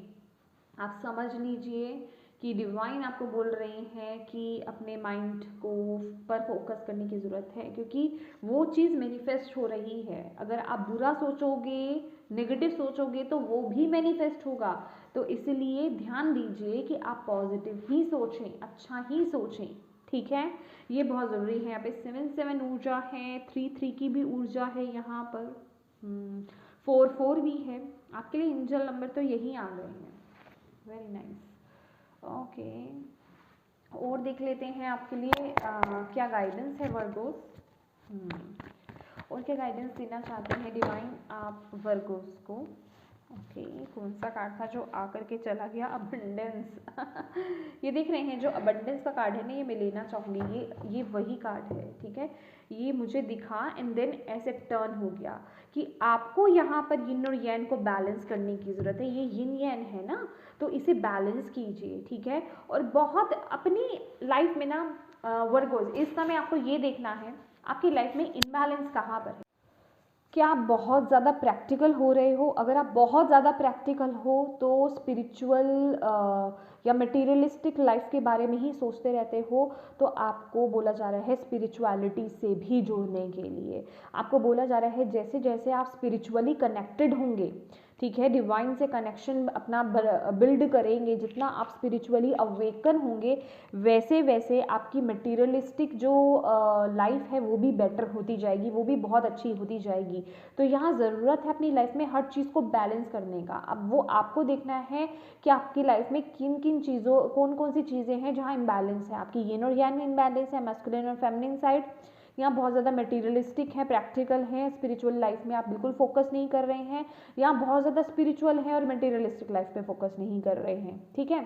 आप समझ लीजिए कि डिवाइन आपको बोल रहे हैं कि अपने माइंड को पर फोकस करने की ज़रूरत है, क्योंकि वो चीज़ मैनिफेस्ट हो रही है। अगर आप बुरा सोचोगे, नेगेटिव सोचोगे तो वो भी मैनिफेस्ट होगा। तो इसलिए ध्यान दीजिए कि आप पॉजिटिव ही सोचें, अच्छा ही सोचें, ठीक है। ये बहुत ज़रूरी है। यहाँ पे 7 ऊर्जा है, 3 की भी ऊर्जा है यहाँ पर, 4 भी है। आपके लिए एंजल नंबर तो यही आ गए हैं। Very nice, okay. और देख लेते हैं आपके लिए क्या गाइडेंस है वर्गोस। और क्या गाइडेंस देना चाहते हैं डिवाइन आप वर्गोस को। ओके, कौन सा कार्ड था जो आकर के चला गया, अबंडेंस। ये देख रहे हैं जो अबंडेंस का कार्ड है ना, ये मैं लेना चाहूँगी, ये वही कार्ड है, ठीक है। ये मुझे दिखा एंड देन ऐसे टर्न हो गया कि आपको यहाँ पर यिन और यैन को बैलेंस करने की ज़रूरत है। ये यिन यैन है ना, तो इसे बैलेंस कीजिए, ठीक है। और बहुत अपनी लाइफ में ना वर्गोस, इस समय आपको ये देखना है आपकी लाइफ में इम्बैलेंस कहाँ पर है। क्या आप बहुत ज़्यादा प्रैक्टिकल हो रहे हो? अगर आप बहुत ज़्यादा प्रैक्टिकल हो तो स्पिरिचुअल या मटेरियलिस्टिक लाइफ के बारे में ही सोचते रहते हो, तो आपको बोला जा रहा है स्पिरिचुअलिटी से भी जुड़ने के लिए। आपको बोला जा रहा है जैसे जैसे आप स्पिरिचुअली कनेक्टेड होंगे, ठीक है, डिवाइन से कनेक्शन अपना बिल्ड करेंगे, जितना आप स्पिरिचुअली अवेकन होंगे वैसे वैसे आपकी मटेरियलिस्टिक जो लाइफ है वो भी बेटर होती जाएगी, वो भी बहुत अच्छी होती जाएगी। तो यहाँ ज़रूरत है अपनी लाइफ में हर चीज़ को बैलेंस करने का। अब वो आपको देखना है कि आपकी लाइफ में किन किन चीज़ों, कौन कौन सी चीज़ें हैं जहाँ इम्बैलेंस है, आपकी यिन और यांग में इम्बैलेंस है, मैस्कुलिन और फेमिनिन साइड यहाँ बहुत ज़्यादा मटेरियलिस्टिक है, प्रैक्टिकल है, स्पिरिचुअल लाइफ में आप बिल्कुल फोकस नहीं कर रहे हैं, यहाँ बहुत ज़्यादा स्पिरिचुअल है और मटेरियलिस्टिक लाइफ पे फोकस नहीं कर रहे हैं, ठीक है।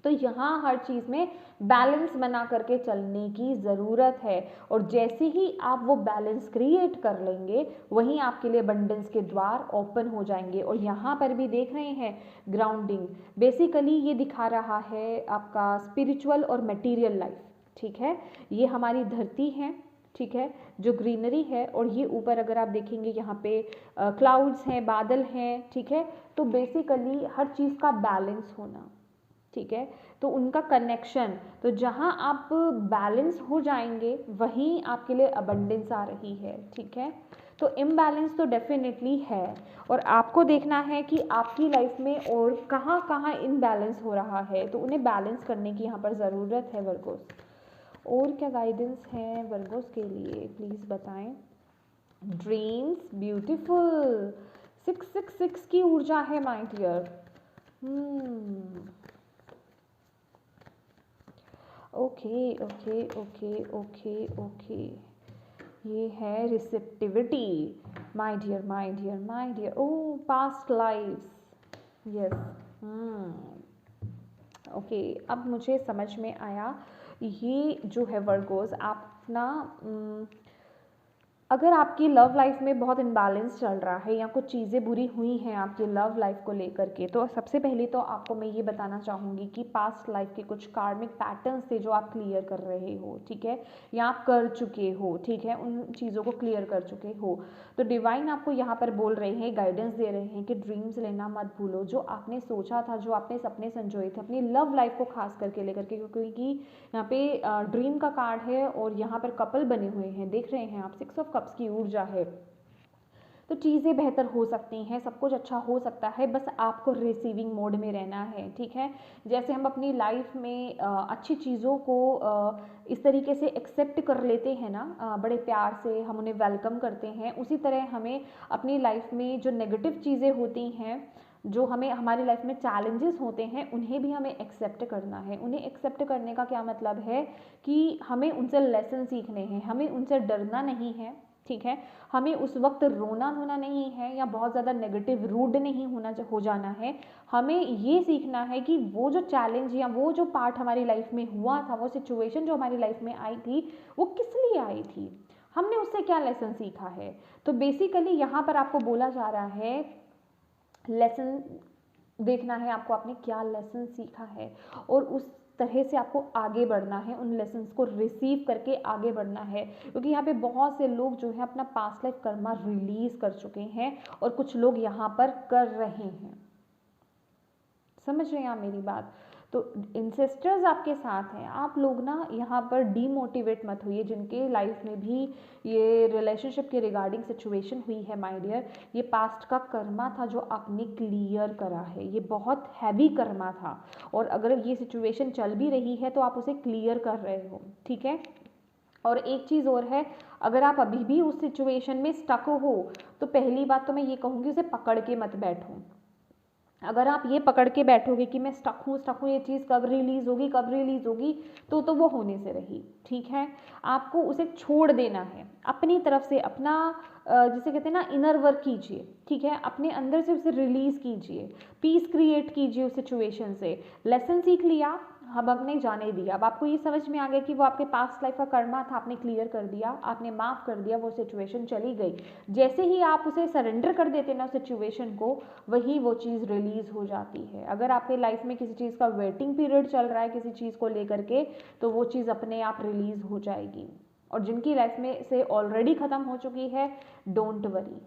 तो यहाँ हर चीज़ में बैलेंस बना करके चलने की ज़रूरत है। और जैसे ही आप वो बैलेंस क्रिएट कर लेंगे, वहीं आपके लिए अबंडेंस के द्वार ओपन हो जाएंगे। और यहाँ पर भी देख रहे हैं ग्राउंडिंग, बेसिकली ये दिखा रहा है आपका स्पिरिचुअल और मटेरियल लाइफ, ठीक है। ये हमारी धरती है, ठीक है, जो ग्रीनरी है, और ये ऊपर अगर आप देखेंगे यहाँ पे क्लाउड्स हैं, बादल हैं, ठीक है। तो बेसिकली हर चीज़ का बैलेंस होना, ठीक है, तो उनका कनेक्शन, तो जहाँ आप बैलेंस हो जाएंगे वहीं आपके लिए अबंडेंस आ रही है, ठीक है। तो इम्बैलेंस तो डेफिनेटली है, और आपको देखना है कि आपकी लाइफ में और कहाँ कहाँ इम्बैलेंस हो रहा है, तो उन्हें बैलेंस करने की यहाँ पर ज़रूरत है वर्गोस। और क्या गाइडेंस है वर्गोस के लिए, प्लीज़ बताएं। ड्रीम्स ब्यूटीफुल, 666 की ऊर्जा है my dear. Okay okay okay okay okay, ये है receptivity, my dear my dear my dear. Oh, past lives, yes. Okay, अब मुझे समझ में आया। ये जो है वर्गोस, आप ना अगर आपकी लव लाइफ में बहुत इम्बैलेंस चल रहा है या कुछ चीज़ें बुरी हुई हैं आपकी लव लाइफ को लेकर के, तो सबसे पहले तो आपको मैं ये बताना चाहूँगी कि पास्ट लाइफ के कुछ कार्मिक पैटर्न्स थे जो आप क्लियर कर रहे हो, ठीक है, या आप कर चुके हो, ठीक है, उन चीज़ों को क्लियर कर चुके हो। तो डिवाइन आपको यहाँ पर बोल रहे हैं, गाइडेंस दे रहे हैं कि ड्रीम्स लेना मत भूलो। जो आपने सोचा था, जो आपने सपने संजोए थे अपनी लव लाइफ को खास करके लेकर के, क्योंकि यहाँ पे ड्रीम का कार्ड है और यहाँ पर कपल बने हुए हैं, देख रहे हैं आप, 6 ऑफ कप्स की ऊर्जा है। तो चीज़ें बेहतर हो सकती हैं, सब कुछ अच्छा हो सकता है, बस आपको रिसीविंग मोड में रहना है, ठीक है। जैसे हम अपनी लाइफ में अच्छी चीज़ों को इस तरीके से एक्सेप्ट कर लेते हैं ना, बड़े प्यार से हम उन्हें वेलकम करते हैं, उसी तरह हमें अपनी लाइफ में जो नेगेटिव चीज़ें होती हैं, जो हमें हमारी लाइफ में चैलेंजेस होते हैं, उन्हें भी हमें एक्सेप्ट करना है। उन्हें एक्सेप्ट करने का क्या मतलब है कि हमें उनसे लेसन सीखने हैं, हमें उनसे डरना नहीं है, ठीक है। हमें उस वक्त रोना धोना नहीं है या बहुत ज़्यादा नेगेटिव रूड नहीं हो जाना है। हमें ये सीखना है कि वो जो चैलेंज या वो जो पार्ट हमारी लाइफ में हुआ था, वो सिचुएशन जो हमारी लाइफ में आई थी, वो किस लिए आई थी, हमने उससे क्या लेसन सीखा है। तो बेसिकली यहाँ पर आपको बोला जा रहा है, लेसन देखना है आपको, आपने क्या लेसन सीखा है और उस तरह से आपको आगे बढ़ना है, उन लेसन्स को रिसीव करके आगे बढ़ना है। क्योंकि यहाँ पे बहुत से लोग जो है अपना पास्ट लाइफ कर्मा रिलीज कर चुके हैं और कुछ लोग यहाँ पर कर रहे हैं। समझ रहे हैं आप मेरी बात। तो इंसेस्टर्स आपके साथ हैं, आप लोग ना यहाँ पर डीमोटिवेट मत होइए। जिनके लाइफ में भी ये रिलेशनशिप के रिगार्डिंग सिचुएशन हुई है माय डियर, ये पास्ट का कर्मा था जो आपने क्लियर करा है, ये बहुत हैवी कर्मा था। और अगर ये सिचुएशन चल भी रही है तो आप उसे क्लियर कर रहे हो, ठीक है। और एक चीज़ और है, अगर आप अभी भी उस सिचुएशन में स्टक हो तो पहली बात तो मैं ये कहूँगी, उसे पकड़ के मत बैठो। अगर आप ये पकड़ के बैठोगे कि मैं स्टक हूँ, ये चीज़ कब रिलीज़ होगी, कब रिलीज़ होगी, तो वो होने से रही, ठीक है। आपको उसे छोड़ देना है, अपनी तरफ से अपना जिसे कहते हैं ना इनर वर्क कीजिए, ठीक है। अपने अंदर से उसे रिलीज़ कीजिए, पीस क्रिएट कीजिए उस सिचुएशन से। लेसन सीख लिया, अब आपने जाने दिया, अब आपको ये समझ में आ गया कि वो आपके पास्ट लाइफ का कर्मा था, आपने क्लियर कर दिया, आपने माफ़ कर दिया, वो सिचुएशन चली गई। जैसे ही आप उसे सरेंडर कर देते ना सिचुएशन को, वही वो चीज़ रिलीज़ हो जाती है। अगर आपके लाइफ में किसी चीज़ का वेटिंग पीरियड चल रहा है किसी चीज़ को लेकर के, तो वो चीज़ अपने आप रिलीज़ हो जाएगी। और जिनकी लाइफ में से ऑलरेडी ख़त्म हो चुकी है, डोंट वरी।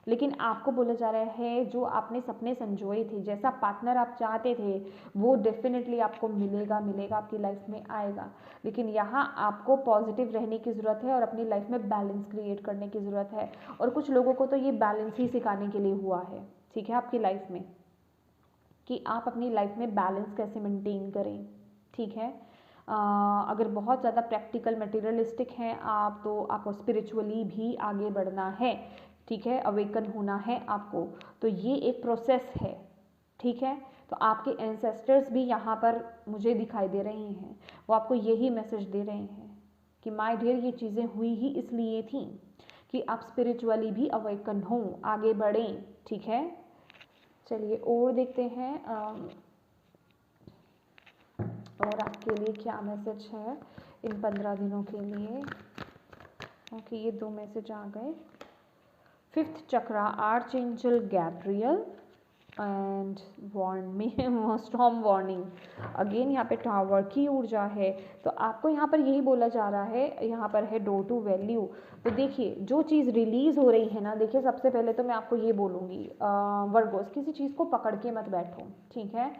लेकिन आपको बोला जा रहा है, जो आपने सपने संजोए थे, जैसा पार्टनर आप चाहते थे, वो डेफिनेटली आपको मिलेगा, आपकी लाइफ में आएगा। लेकिन यहाँ आपको पॉजिटिव रहने की ज़रूरत है और अपनी लाइफ में बैलेंस क्रिएट करने की ज़रूरत है। और कुछ लोगों को तो ये बैलेंस ही सिखाने के लिए हुआ है, ठीक है, आपकी लाइफ में, कि आप अपनी लाइफ में बैलेंस कैसे मेंटेन करें, ठीक है। अगर बहुत ज़्यादा प्रैक्टिकल मटेरियलिस्टिक हैं आप, तो आपको स्पिरिचुअली भी आगे बढ़ना है, ठीक है, अवेकन होना है आपको। तो ये एक प्रोसेस है, ठीक है। तो आपके एंसेस्टर्स भी यहाँ पर मुझे दिखाई दे रहे हैं, वो आपको यही मैसेज दे रहे हैं कि माय डियर, ये चीज़ें हुई ही इसलिए थी कि आप स्पिरिचुअली भी अवेकन हों, आगे बढ़ें, ठीक है। चलिए और देखते हैं और आपके लिए क्या मैसेज है इन 15 दिनों के लिए। ओके, ये 2 मैसेज आ गए। 5th chakra, archangel Gabriel and warn me, storm warning. Again यहाँ पे टावर की ऊर्जा है, तो आपको यहाँ पर यही बोला जा रहा है, यहाँ पर है डोर टू वैल्यू। तो देखिए, जो चीज़ रिलीज़ हो रही है ना, देखिए सबसे पहले तो मैं आपको ये बोलूँगी, वर्गोस, किसी चीज़ को पकड़ के मत बैठो, ठीक है।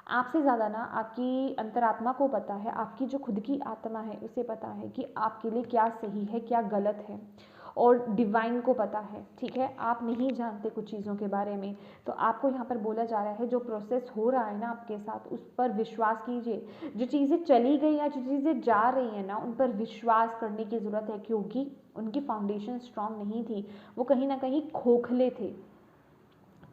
आपसे ज़्यादा ना आपकी अंतरात्मा को पता है, आपकी जो खुद की आत्मा है उसे पता है कि आपके लिए क्या सही है, क्या गलत है, और डिवाइन को पता है, ठीक है। आप नहीं जानते कुछ चीज़ों के बारे में, तो आपको यहाँ पर बोला जा रहा है, जो प्रोसेस हो रहा है ना आपके साथ, उस पर विश्वास कीजिए। जो चीज़ें चली गई या जो चीज़ें जा रही हैं ना, उन पर विश्वास करने की ज़रूरत है, क्योंकि उनकी फाउंडेशन स्ट्रांग नहीं थी, वो कहीं ना कहीं खोखले थे,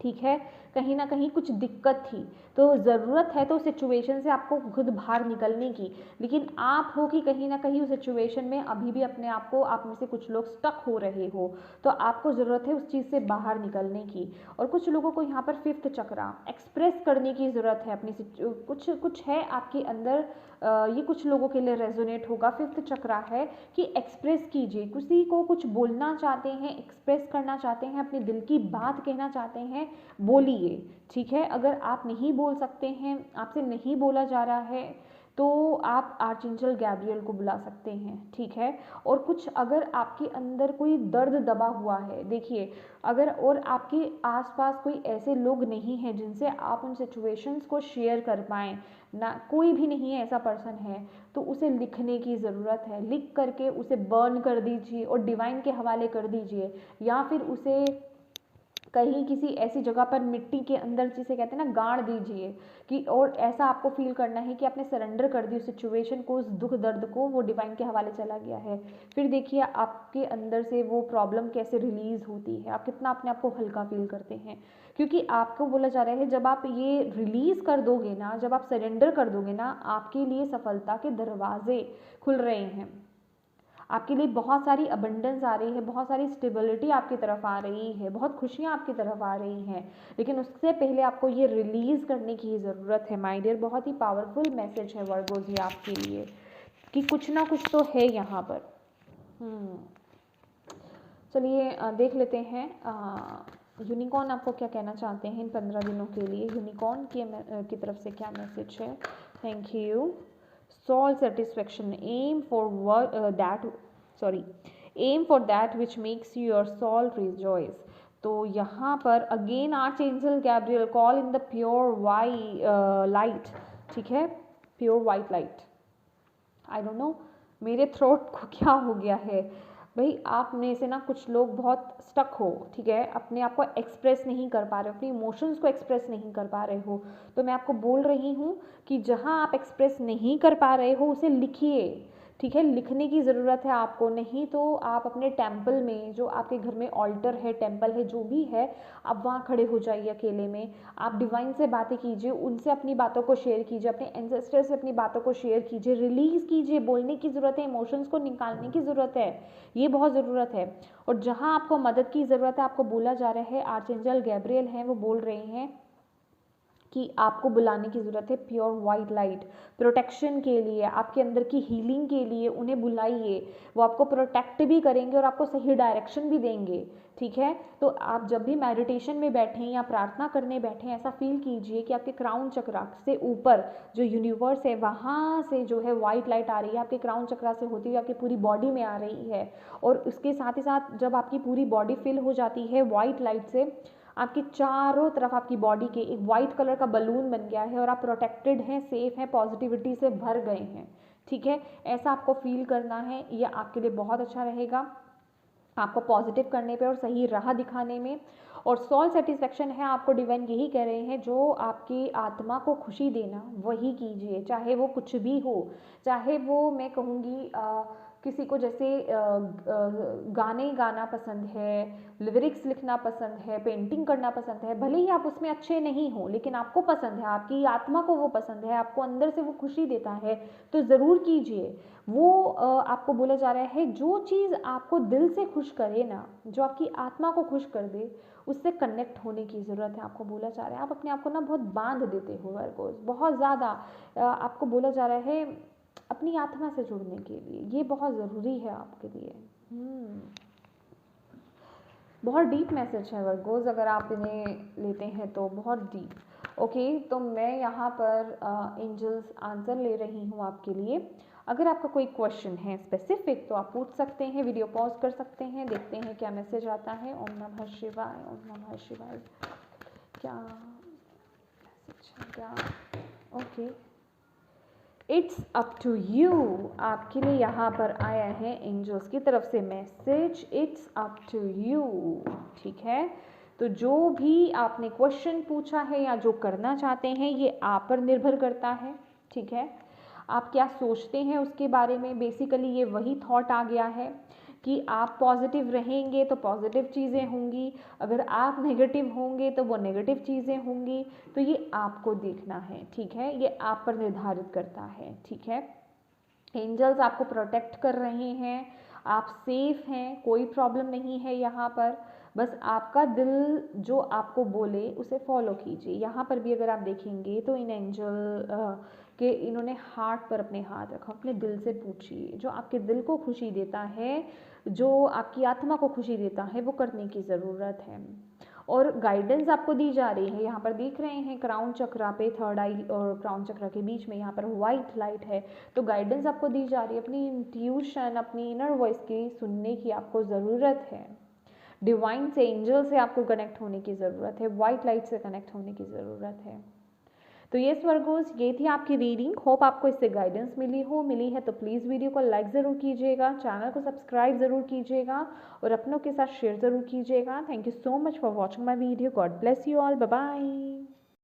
ठीक है, कहीं ना कहीं कुछ दिक्कत थी, तो ज़रूरत है तो सिचुएशन से आपको खुद बाहर निकलने की, लेकिन आप हो कि कहीं ना कहीं उस सिचुएशन में अभी भी अपने आप को, आप में से कुछ लोग स्टक हो रहे हो, तो आपको ज़रूरत है उस चीज़ से बाहर निकलने की। और कुछ लोगों को यहाँ पर फिफ्थ चक्रा एक्सप्रेस करने की ज़रूरत है अपनी कुछ कुछ है आपके अंदर, ये कुछ लोगों के लिए रेजोनेट होगा। फिफ्थ चक्रा है कि एक्सप्रेस कीजिए, किसी को कुछ बोलना चाहते हैं, एक्सप्रेस करना चाहते हैं, अपने दिल की बात कहना चाहते हैं, बोलिए। ठीक है, अगर आप नहीं बोल सकते हैं, आपसे नहीं बोला जा रहा है, तो आप आर्चेंजल गैब्रियल को बुला सकते हैं। ठीक है, और कुछ अगर आपके अंदर कोई दर्द दबा हुआ है, देखिए अगर और आपके आसपास कोई ऐसे लोग नहीं हैं जिनसे आप उन सिचुएशंस को शेयर कर पाएँ, ना कोई भी नहीं है ऐसा पर्सन है, तो उसे लिखने की ज़रूरत है। लिख करके उसे बर्न कर दीजिए और डिवाइन के हवाले कर दीजिए, या फिर उसे कहीं किसी ऐसी जगह पर मिट्टी के अंदर, जिसे कहते हैं ना, गाड़ दीजिए कि, और ऐसा आपको फील करना है कि आपने सरेंडर कर दी उस सिचुएशन को, उस दुख दर्द को, वो डिवाइन के हवाले चला गया है। फिर देखिए आपके अंदर से वो प्रॉब्लम कैसे रिलीज होती है, आप कितना अपने आप को हल्का फील करते हैं, क्योंकि आपको बोला जा रहा है जब आप ये रिलीज कर दोगे ना, जब आप सरेंडर कर दोगे ना, आपके लिए सफलता के दरवाजे खुल रहे हैं, आपके लिए बहुत सारी अबंडेंस आ रही है, बहुत सारी स्टेबिलिटी आपकी तरफ आ रही है, बहुत खुशियाँ आपकी तरफ आ रही हैं, लेकिन उससे पहले आपको ये रिलीज़ करने की ज़रूरत है माय डियर। बहुत ही पावरफुल मैसेज है वर्गोज़ ये आपके लिए, कि कुछ ना कुछ तो है यहाँ पर। चलिए देख लेते हैं यूनिकॉर्न आपको क्या कहना चाहते हैं इन 15 दिनों के लिए। यूनिकॉर्न की तरफ से क्या मैसेज है? Thank you. soul satisfaction, aim for that which makes your soul rejoice। तो यहाँ पर again archangel Gabriel, call in the pure light. ठीक है, pure white light. I don't know मेरे थ्रोट को क्या हो गया है भाई, आप में से ना कुछ लोग बहुत स्टक हो, ठीक है, अपने आप को एक्सप्रेस नहीं कर पा रहे हो, अपनी इमोशंस को एक्सप्रेस नहीं कर पा रहे हो, तो मैं आपको बोल रही हूँ कि जहाँ आप एक्सप्रेस नहीं कर पा रहे हो उसे लिखिए। ठीक है, लिखने की ज़रूरत है आपको, नहीं तो आप अपने टेम्पल में, जो आपके घर में ऑल्टर है, टेम्पल है, जो भी है, आप वहाँ खड़े हो जाइए अकेले में, आप डिवाइन से बातें कीजिए, उनसे अपनी बातों को शेयर कीजिए, अपने एंसेस्टर से अपनी बातों को शेयर कीजिए, रिलीज़ कीजिए। बोलने की ज़रूरत है, इमोशंस को निकालने की ज़रूरत है, ये बहुत ज़रूरत है। और जहाँ आपको मदद की ज़रूरत है, आपको बोला जा रहा है, आर्चएंजल गैब्रियल हैं, वो बोल रहे हैं कि आपको बुलाने की ज़रूरत है प्योर वाइट लाइट, प्रोटेक्शन के लिए, आपके अंदर की हीलिंग के लिए उन्हें बुलाइए। वो आपको प्रोटेक्ट भी करेंगे और आपको सही डायरेक्शन भी देंगे। ठीक है, तो आप जब भी मेडिटेशन में बैठें या प्रार्थना करने बैठें, ऐसा फील कीजिए कि आपके क्राउन चक्रा से ऊपर जो यूनिवर्स है, वहाँ से जो है वाइट लाइट आ रही है, आपके क्राउन चक्रा से होती हुई आपकी पूरी बॉडी में आ रही है। और उसके साथ ही साथ जब आपकी पूरी बॉडी फिल हो जाती है वाइट लाइट से, आपके चारों तरफ आपकी बॉडी के एक वाइट कलर का बलून बन गया है और आप प्रोटेक्टेड हैं, सेफ हैं, पॉजिटिविटी से भर गए हैं। ठीक है, ऐसा आपको फील करना है, ये आपके लिए बहुत अच्छा रहेगा, आपको पॉजिटिव करने पे और सही राह दिखाने में। और सोल सेटिस्फेक्शन है, आपको डिवाइन यही कह रहे हैं, जो आपकी आत्मा को खुशी देना वही कीजिए, चाहे वो कुछ भी हो, चाहे वो, मैं कहूँगी किसी को जैसे गाने गाना पसंद है, लिरिक्स लिखना पसंद है, पेंटिंग करना पसंद है, भले ही आप उसमें अच्छे नहीं हो, लेकिन आपको पसंद है, आपकी आत्मा को वो पसंद है, आपको अंदर से वो खुशी देता है, तो ज़रूर कीजिए। वो आपको बोला जा रहा है, जो चीज़ आपको दिल से खुश करे ना, जो आपकी आत्मा को खुश कर दे, उससे कनेक्ट होने की ज़रूरत है, आपको बोला जा रहा है। आप अपने आप को ना बहुत बांध देते हो वर्गोस, बहुत ज़्यादा। आपको बोला जा रहा है अपनी आत्मा से जुड़ने के लिए, ये बहुत ज़रूरी है आपके लिए। बहुत डीप मैसेज है वर्गोस, अगर आप इन्हें लेते हैं तो बहुत डीप। ओके, तो मैं यहाँ पर एंजल्स आंसर ले रही हूँ आपके लिए। अगर आपका कोई क्वेश्चन है स्पेसिफिक तो आप पूछ सकते हैं, वीडियो पॉज कर सकते हैं, देखते हैं क्या मैसेज आता है। ओम नमः शिवाय, ओम नमः शिवाय। क्या मैसेज है क्या? Okay, it's up to you, आपके लिए यहाँ पर आया है एंजल्स की तरफ से message, it's up to you. ठीक है, तो जो भी आपने क्वेश्चन पूछा है या जो करना चाहते हैं, ये आप पर निर्भर करता है। ठीक है, आप क्या सोचते हैं उसके बारे में, बेसिकली ये वही थॉट आ गया है कि आप पॉजिटिव रहेंगे तो पॉजिटिव चीज़ें होंगी, अगर आप नेगेटिव होंगे तो वो नेगेटिव चीज़ें होंगी। तो ये आपको देखना है, ठीक है, ये आप पर निर्धारित करता है, ठीक है। एंजल्स आपको प्रोटेक्ट कर रहे हैं, आप सेफ हैं, कोई प्रॉब्लम नहीं है यहाँ पर। बस आपका दिल जो आपको बोले उसे फॉलो कीजिए। यहाँ पर भी अगर आप देखेंगे तो इन एंजल के इन्होंने हार्ट पर अपने हाथ रखा। अपने दिल से पूछिए, जो आपके दिल को खुशी देता है, जो आपकी आत्मा को खुशी देता है, वो करने की ज़रूरत है। और गाइडेंस आपको दी जा रही है, यहाँ पर देख रहे हैं क्राउन चक्रा पे थर्ड आई और क्राउन चक्रा के बीच में यहाँ पर वाइट लाइट है। तो गाइडेंस आपको दी जा रही है, अपनी इंट्यूशन, अपनी इनर वॉइस की सुनने की आपको ज़रूरत है। डिवाइन से, एंजल से आपको कनेक्ट होने की ज़रूरत है, वाइट लाइट से कनेक्ट होने की ज़रूरत है। तो ये वर्गोस, ये थी आपकी रीडिंग। होप आपको इससे गाइडेंस मिली है तो प्लीज़ वीडियो को लाइक ज़रूर कीजिएगा, चैनल को सब्सक्राइब ज़रूर कीजिएगा और अपनों के साथ शेयर ज़रूर कीजिएगा। Thank you so much for watching my video. God bless you all, bye bye.